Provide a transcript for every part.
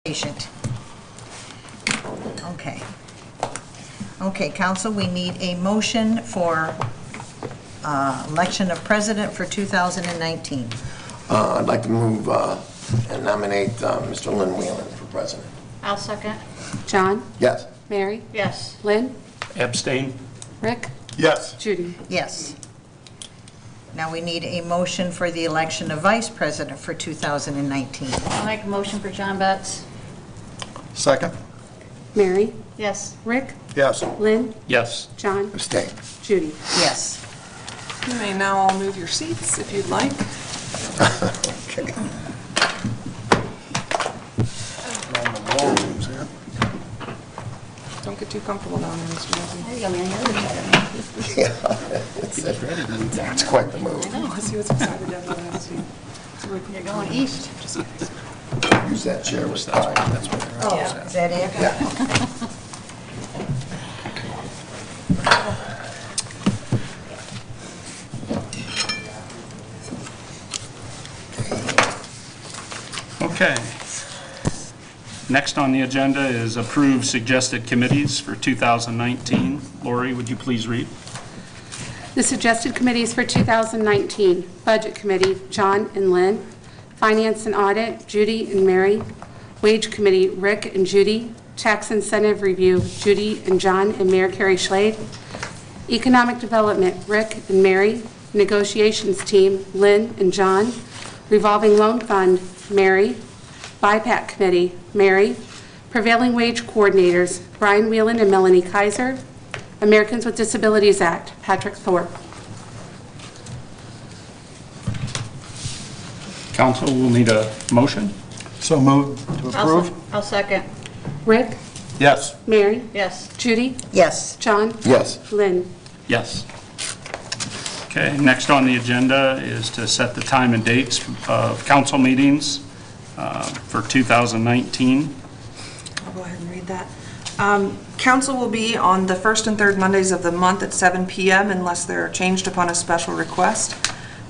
Patient. Okay. Okay, council, we need a motion for election of president for 2019. I'd like to move and nominate Mr. Lynn Whelan for president. I'll second. John? Yes. Mary? Yes. Lynn? Abstain. Rick? Yes. Judy? Yes. Now we need a motion for the election of vice president for 2019. I'll make a motion for John Betts. Second. Mary? Yes. Rick? Yes. Lynn? Yes. John? Abstain. Judy? Yes. You may now all move your seats if you'd like. Okay. Don't get too comfortable down there, Mr. Murphy. There you go, man. The other side of me. Yeah, it's quite the move. I know. Let's see what's excited everyone has to. You're going east. Use that chair with time. Oh, is that it? Yeah. Okay. Next on the agenda is approve suggested committees for 2019. Lori, would you please read? The suggested committees for 2019: Budget Committee, John and Lynn; Finance and Audit, Judy and Mary; Wage Committee, Rick and Judy; Tax Incentive Review, Judy and John and Mayor Carrie Schlade; Economic Development, Rick and Mary; Negotiations Team, Lynn and John; Revolving Loan Fund, Mary; BIPAC Committee, Mary; Prevailing Wage Coordinators, Bryan Whelan and Melanie Kaiser; Americans with Disabilities Act, Patrick Thorpe. Council will need a motion. So moved to approve? I'll second. Rick? Yes. Mary? Yes. Judy? Yes. John? Yes. Lynn? Yes. Okay, next on the agenda is to set the time and dates of council meetings for 2019. I'll go ahead and read that. Council will be on the first and third Mondays of the month at 7 p.m. unless they're changed upon a special request.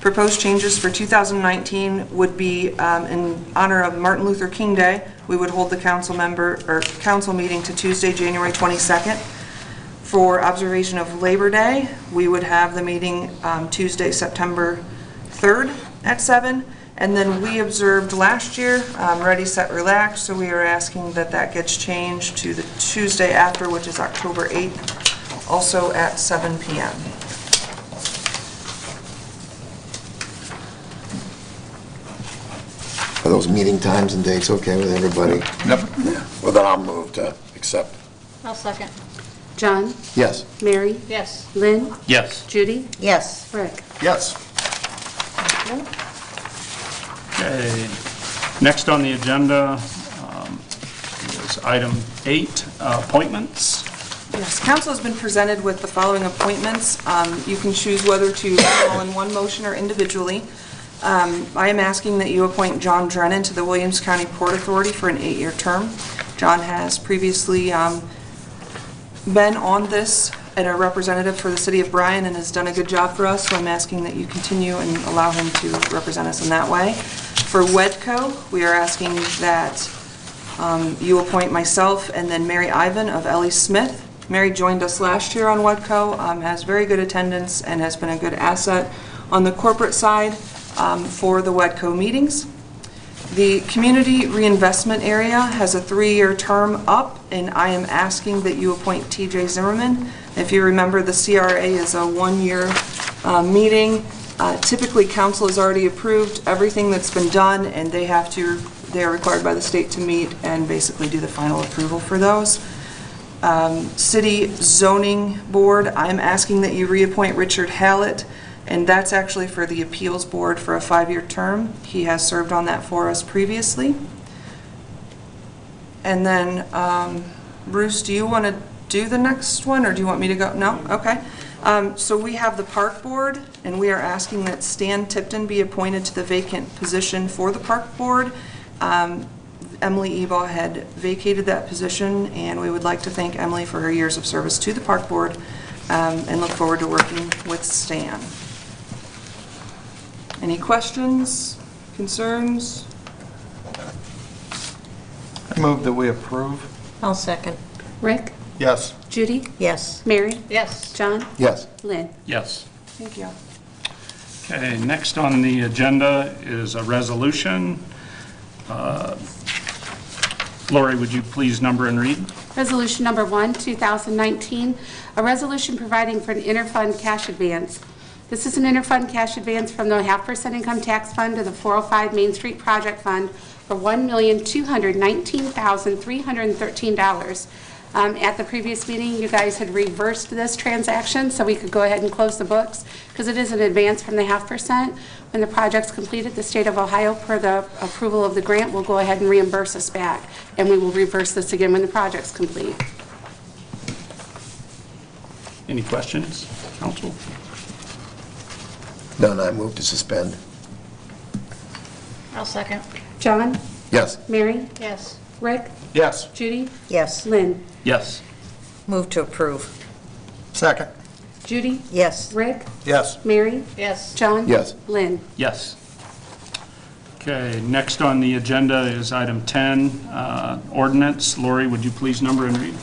Proposed changes for 2019 would be in honor of Martin Luther King Day. We would hold the council meeting to Tuesday, January 22nd. For observation of Labor Day, we would have the meeting Tuesday, September 3rd at 7. And then we observed last year, Ready, Set, Relax, so we are asking that that gets changed to the Tuesday after, which is October 8th, also at 7 p.m. Are those meeting times and dates okay with everybody? Yep. Yeah. Well, then I'll move to accept. I'll second. John? Yes. Mary? Yes. Lynn? Yes. Judy? Yes. Rick? Yes. Okay. Next on the agenda is item 8, appointments. Yes, council has been presented with the following appointments. You can choose whether to all in one motion or individually. I am asking that you appoint John Drennan to the Williams County Port Authority for an 8-year term. John has previously been on this and a representative for the city of Bryan and has done a good job for us, so I'm asking that you continue and allow him to represent us in that way. For WEDCO, we are asking that you appoint myself and then Mary Ivan of Ellie Smith. Mary joined us last year on WEDCO, has very good attendance and has been a good asset on the corporate side for the WEDCO meetings. The Community Reinvestment Area has a 3-year term up, and I am asking that you appoint TJ Zimmerman. If you remember, the CRA is a 1-year meeting. Typically, council has already approved everything that's been done, and they are required by the state to meet and basically do the final approval for those. City Zoning Board, I'm asking that you reappoint Richard Hallett, and that's actually for the Appeals Board for a 5-year term. He has served on that for us previously. And then, Bruce, do you want to do the next one, or do you want me to go? No? Okay. So we have the Park Board, and we are asking that Stan Tipton be appointed to the vacant position for the Park Board. Emily Ebaugh had vacated that position, and we would like to thank Emily for her years of service to the Park Board and look forward to working with Stan. Any questions, concerns? Move that we approve. I'll second. Rick? Yes. Judy? Yes. Mary? Yes. John? Yes. Lynn? Yes. Thank you. Okay, next on the agenda is a resolution. Lori, would you please number and read? Resolution number 1, 2019, a resolution providing for an interfund cash advance. This is an interfund cash advance from the 0.5% income tax fund to the 405 Main Street Project Fund for $1,219,313. At the previous meeting, you guys had reversed this transaction, so we could go ahead and close the books, because it is an advance from the 0.5%. When the project's completed, the state of Ohio, per the approval of the grant, will go ahead and reimburse us back, and we will reverse this again when the project's complete. Any questions, council? None, I move to suspend. I'll second. John? Yes. Mary? Yes. Rick? Yes. Judy? Yes. Lynn? Yes. Move to approve. Second. Judy? Yes. Rick? Yes. Mary? Yes. John? Yes. Lynn? Yes. Okay, next on the agenda is item 10, ordinance. Lori, would you please number and read?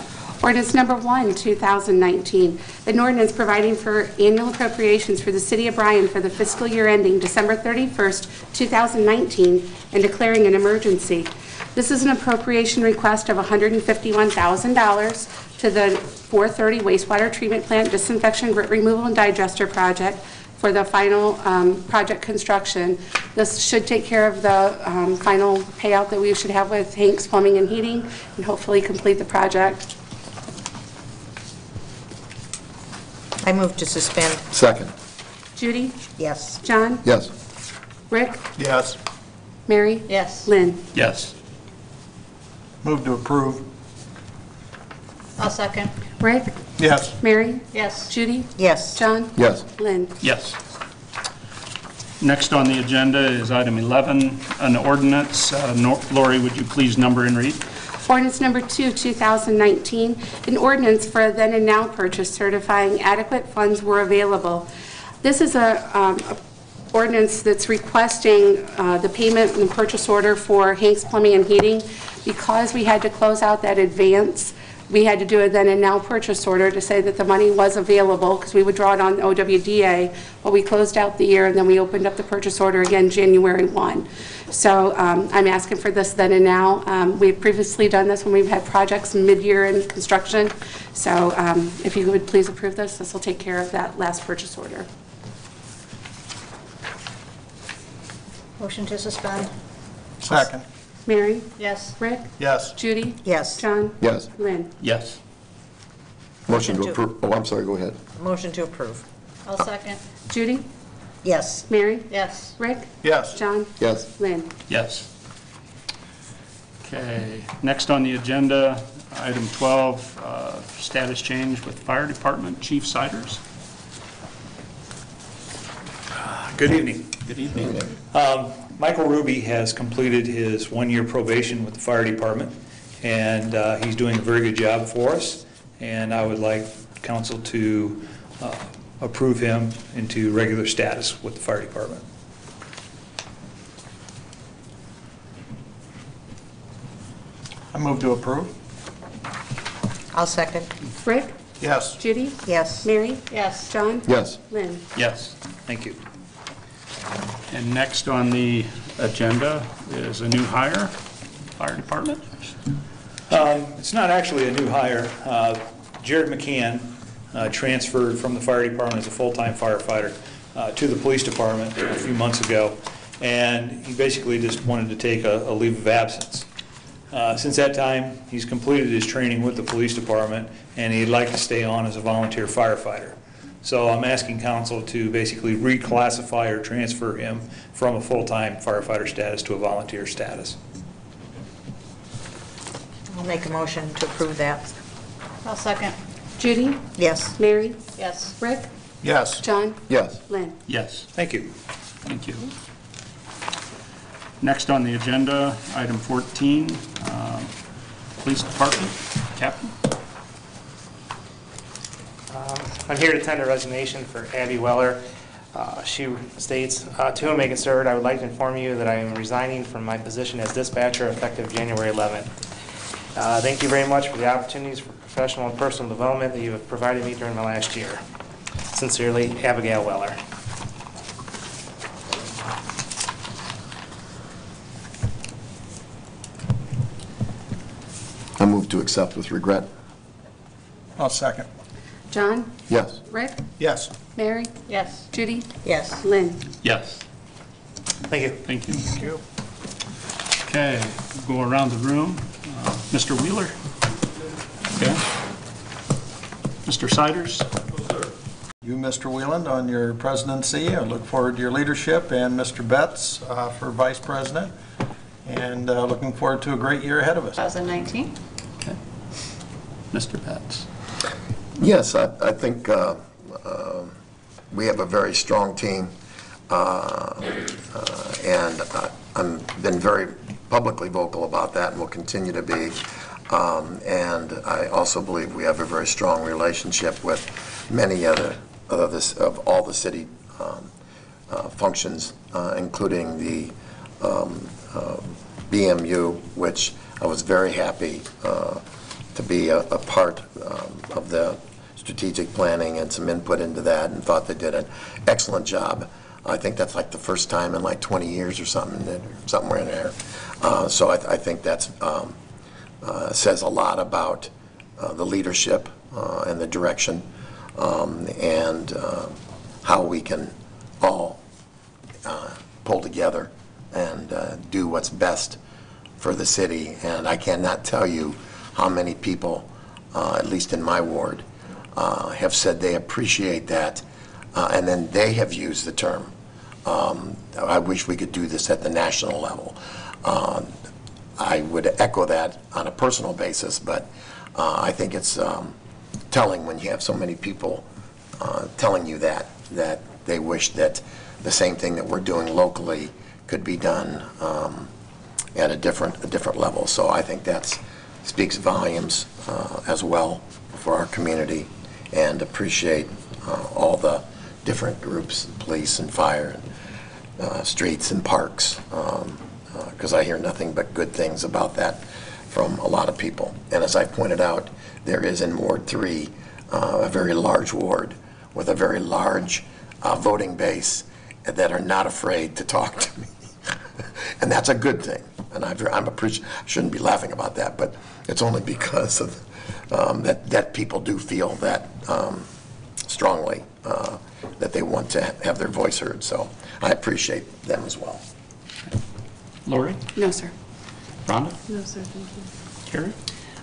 Ordinance number 1, 2019, an ordinance providing for annual appropriations for the city of Bryan for the fiscal year ending December 31st, 2019, and declaring an emergency. This is an appropriation request of $151,000 to the 430 wastewater treatment plant disinfection, grit removal, and digester project for the final project construction. This should take care of the final payout that we should have with Hank's Plumbing and Heating, and hopefully complete the project. I move to suspend. Second. Judy? Yes. John? Yes. Rick? Yes. Mary? Yes. Lynn? Yes. Move to approve. I'll second. Rick? Yes. Mary? Yes. Judy? Yes. John? Yes. Lynn? Yes. Next on the agenda is item 11, an ordinance. Lori, would you please number and read? Ordinance number 2, 2019, an ordinance for a then and now purchase certifying adequate funds were available. This is a ordinance that's requesting the payment and purchase order for Hank's Plumbing and Heating. Because we had to close out that advance, we had to do a then and now purchase order to say that the money was available, because we would draw it on OWDA. Well, we closed out the year, and then we opened up the purchase order again January 1. So I'm asking for this then and now. We've previously done this when we've had projects mid-year in construction. So if you would please approve this, this will take care of that last purchase order. Motion to suspend. Second. Mary? Yes. Rick? Yes. Judy? Yes. John? Yes. Lynn? Yes. Motion to to- approve. Oh, I'm sorry, go ahead. Motion to approve. I'll second. Judy? Yes. Mary? Yes. Rick? Yes. John? Yes. Lynn? Yes. Okay, next on the agenda, item 12, status change with Fire Department, Chief Siders. Good evening. Good evening. Michael Ruby has completed his one-year probation with the fire department, and he's doing a very good job for us, and I would like council to approve him into regular status with the fire department. I move to approve. I'll second. Rick? Yes. Judy? Yes. Mary? Yes. John? Yes. Lynn? Yes. Thank you. And next on the agenda is a new hire, Fire Department. It's not actually a new hire. Jared McCann transferred from the fire department as a full-time firefighter to the police department a few months ago, and he basically just wanted to take a leave of absence. Since that time, he's completed his training with the police department, and he'd like to stay on as a volunteer firefighter. So I'm asking council to basically reclassify or transfer him from a full-time firefighter status to a volunteer status. I'll make a motion to approve that. I'll second. Judy? Yes. Mary? Yes. Rick? Yes. John? Yes. Lynn? Yes. Thank you. Thank you. Next on the agenda, item 14, Police Department, Captain. I'm here to tender a resignation for Abby Weller. She states, to whom may concern, I would like to inform you that I am resigning from my position as dispatcher effective January 11th. Thank you very much for the opportunities for professional and personal development that you have provided me during the last year. Sincerely, Abigail Weller. I move to accept with regret. I'll second. John? Yes. Rick? Yes. Mary? Yes. Judy? Yes. Lynn? Yes. Thank you. Thank you. Thank you. Okay, go around the room. Mr. Wheeler? Okay. Mr. Siders? You, Mr. Wheeland, on your presidency. I look forward to your leadership, and Mr. Betts for vice president, and looking forward to a great year ahead of us. 2019. Okay. Mr. Betts? Yes, I think we have a very strong team, and I've been very publicly vocal about that and will continue to be. And I also believe we have a very strong relationship with many of all the city functions, including the BMU, which I was very happy to be a part of the strategic planning and some input into that, and thought they did an excellent job. I think that's like the first time in like 20 years or something, somewhere in there. So I think that's says a lot about the leadership and the direction, and how we can all pull together and do what's best for the city. And I cannot tell you how many people, at least in my ward, have said they appreciate that, and then they have used the term, I wish we could do this at the national level. I would echo that on a personal basis, but I think it's telling when you have so many people telling you that they wish that the same thing that we're doing locally could be done at a different level. So I think that speaks volumes as well for our community, and appreciate all the different groups, police and fire, and streets and parks, because I hear nothing but good things about that from a lot of people. And as I pointed out, there is in Ward 3 a very large ward with a very large voting base that are not afraid to talk to me. And that's a good thing. And I shouldn't be laughing about that, but it's only because of that people do feel that strongly that they want to have their voice heard. So I appreciate them as well. Lori? No, sir. Rhonda? No, sir, thank you. Carrie?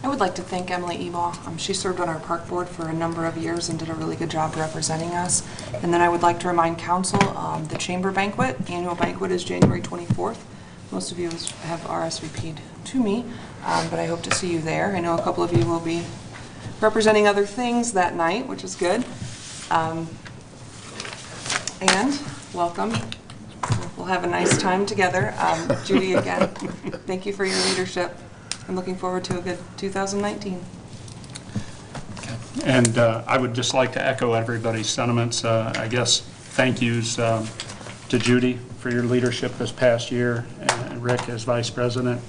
I would like to thank Emily Ebaugh. She served on our park board for a number of years and did a really good job representing us. And then I would like to remind council, the chamber banquet, annual banquet is January 24th. Most of you have RSVP'd to me, but I hope to see you there. I know a couple of you will be representing other things that night, which is good. And welcome. We'll have a nice time together. Judy, again, thank you for your leadership. I'm looking forward to a good 2019. And I would just like to echo everybody's sentiments. I guess thank yous to Judy for your leadership this past year, and Rick as vice president.